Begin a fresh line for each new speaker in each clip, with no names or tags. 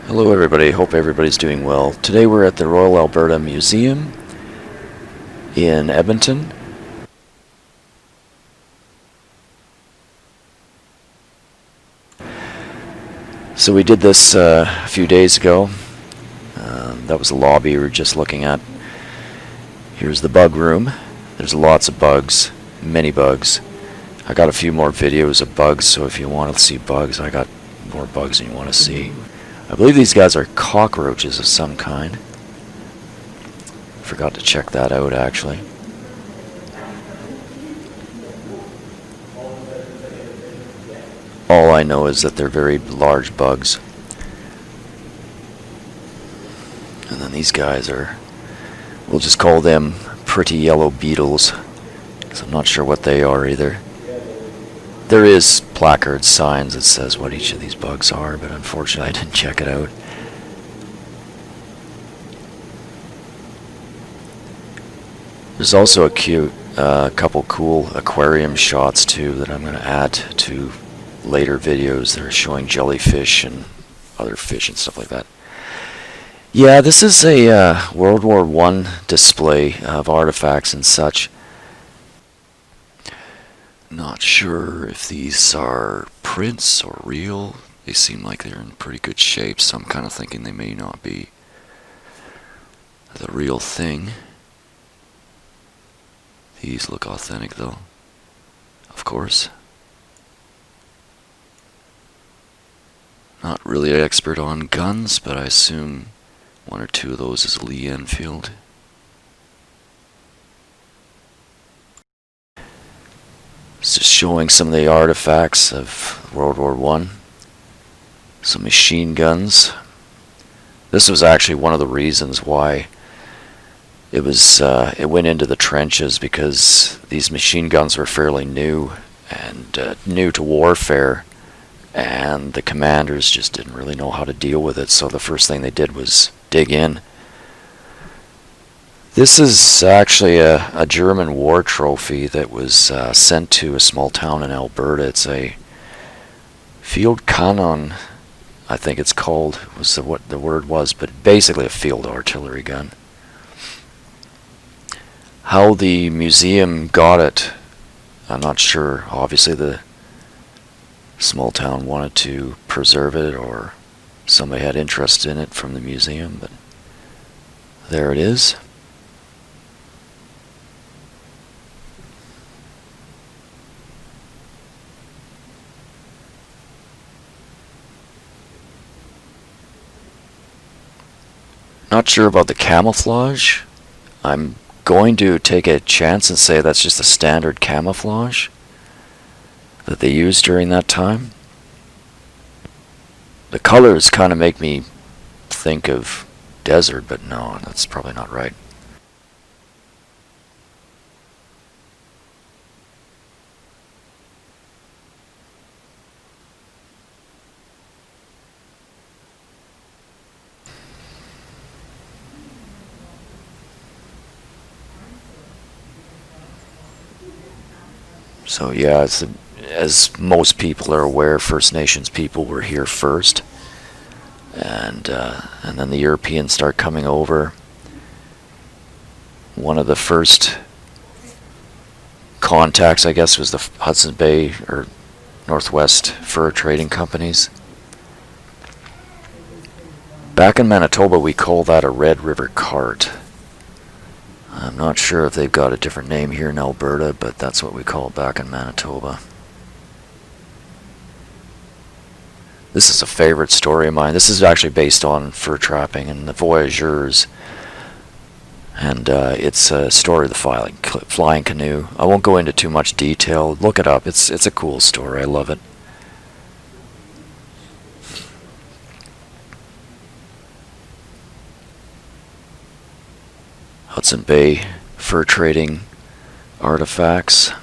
Hello everybody, hope everybody's doing well. Today we're at the Royal Alberta Museum in Edmonton. So we did this a few days ago. That was the lobby we were just looking at. Here's the bug room. There's lots of bugs, many bugs. I got a few more videos of bugs, so if you want to see bugs, I got more bugs than you want to see. I believe these guys are cockroaches of some kind. Forgot to check that out actually. All I know is that they're very large bugs. And then these guys are, we'll just call them pretty yellow beetles, because I'm not sure what they are either. There is placard signs that says what each of these bugs are, but unfortunately I didn't check it out. There's also a cute couple cool aquarium shots too that I'm going to add to later videos that are showing jellyfish and other fish and stuff like that. Yeah, this is a World War I display of artifacts and such. Not sure if these are prints or real. They seem like they're in pretty good shape, so I'm kind of thinking they may not be the real thing. These look authentic though, of course. Not really an expert on guns, but I assume one or two of those is Lee Enfield. It's just showing some of the artifacts of World War I. Some machine guns. This was actually one of the reasons why it went into the trenches, because these machine guns were fairly new and new to warfare, and the commanders just didn't really know how to deal with it, so the first thing they did was dig in. This is actually a German war trophy that was sent to a small town in Alberta. It's a field cannon, I think it's called, was what the word was, but basically a field artillery gun. How the museum got it, I'm not sure. Obviously the small town wanted to preserve it, or somebody had interest in it from the museum, but there it is. Not sure about the camouflage. I'm going to take a chance and say that's just a standard camouflage that they used during that time. The colors kind of make me think of desert, but no, that's probably not right. So yeah, as most people are aware, First Nations people were here first, and then the Europeans start coming over. One of the first contacts, I guess, was the Hudson Bay or Northwest Fur Trading Companies. Back in Manitoba, we call that a Red River cart. I'm not sure if they've got a different name here in Alberta, but that's what we call it back in Manitoba. This is a favorite story of mine. This is actually based on fur trapping and the voyageurs. And it's a story of the flying canoe. I won't go into too much detail. Look it up. It's a cool story. I love it. Hudson Bay fur trading artifacts.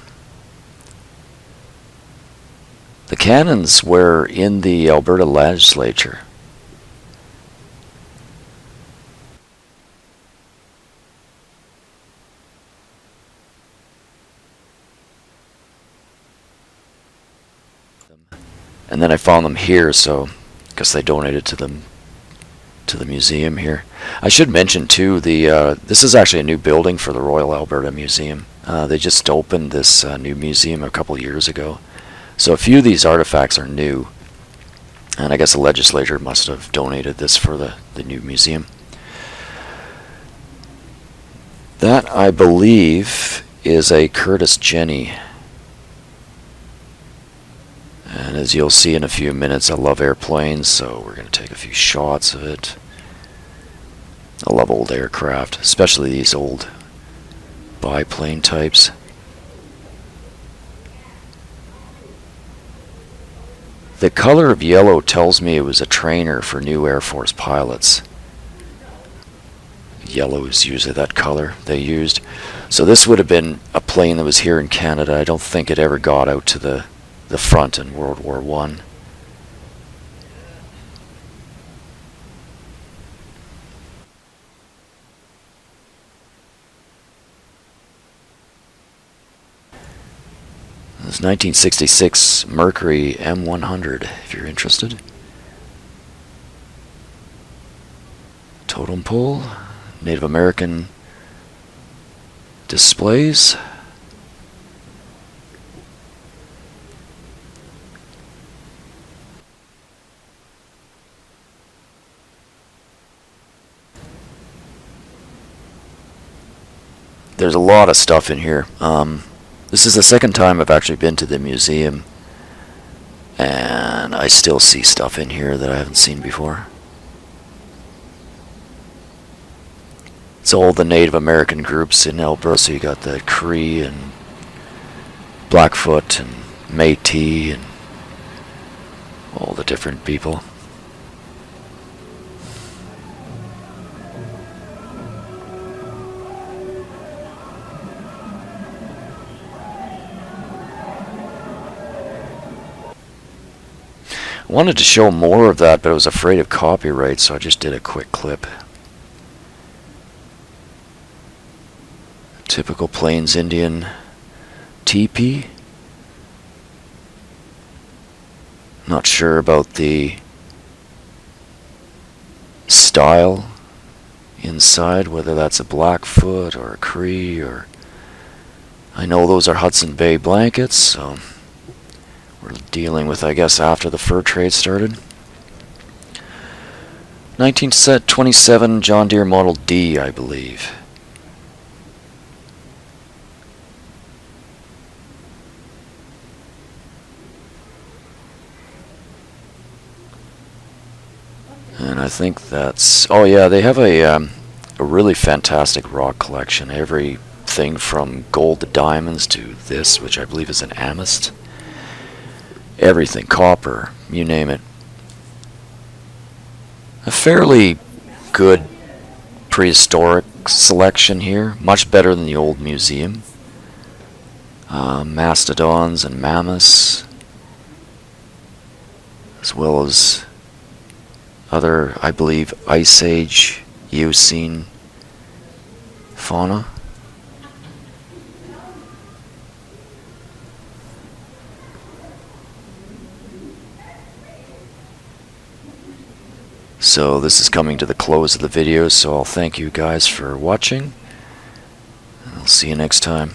The cannons were in the Alberta legislature. And then I found them here, so I guess they donated to the to the museum here. I should mention too, this is actually a new building for the Royal Alberta Museum. They just opened this new museum a couple years ago. So a few of these artifacts are new. And I guess the legislature must have donated this for the new museum. That, I believe, is a Curtis Jenny. And as you'll see in a few minutes, I love airplanes, so we're going to take a few shots of it. I love old aircraft, especially these old biplane types. The color of yellow tells me it was a trainer for new Air Force pilots. Yellow is usually that color they used. So this would have been a plane that was here in Canada. I don't think it ever got out to the front in World War I. This 1966 Mercury M100, if you're interested. Totem pole, Native American displays. There's a lot of stuff in here. This is the second time I've actually been to the museum, and I still see stuff in here that I haven't seen before. It's all the Native American groups in Alberta, so you got the Cree and Blackfoot and Métis and all the different people. I wanted to show more of that, but I was afraid of copyright, so I just did a quick clip. Typical Plains Indian teepee. Not sure about the style inside, whether that's a Blackfoot or a Cree, or I know those are Hudson Bay blankets, so we're dealing with, I guess, after the fur trade started. 1927 John Deere Model D, I believe. And I think that's... Oh yeah, they have a really fantastic rock collection. Everything from gold to diamonds to this, which I believe is an amethyst. Everything, copper, you name it. A fairly good prehistoric selection here, much better than the old museum. Mastodons and mammoths, as well as other, I believe, Ice Age, Eocene fauna. So this is coming to the close of the video, so I'll thank you guys for watching. I'll see you next time.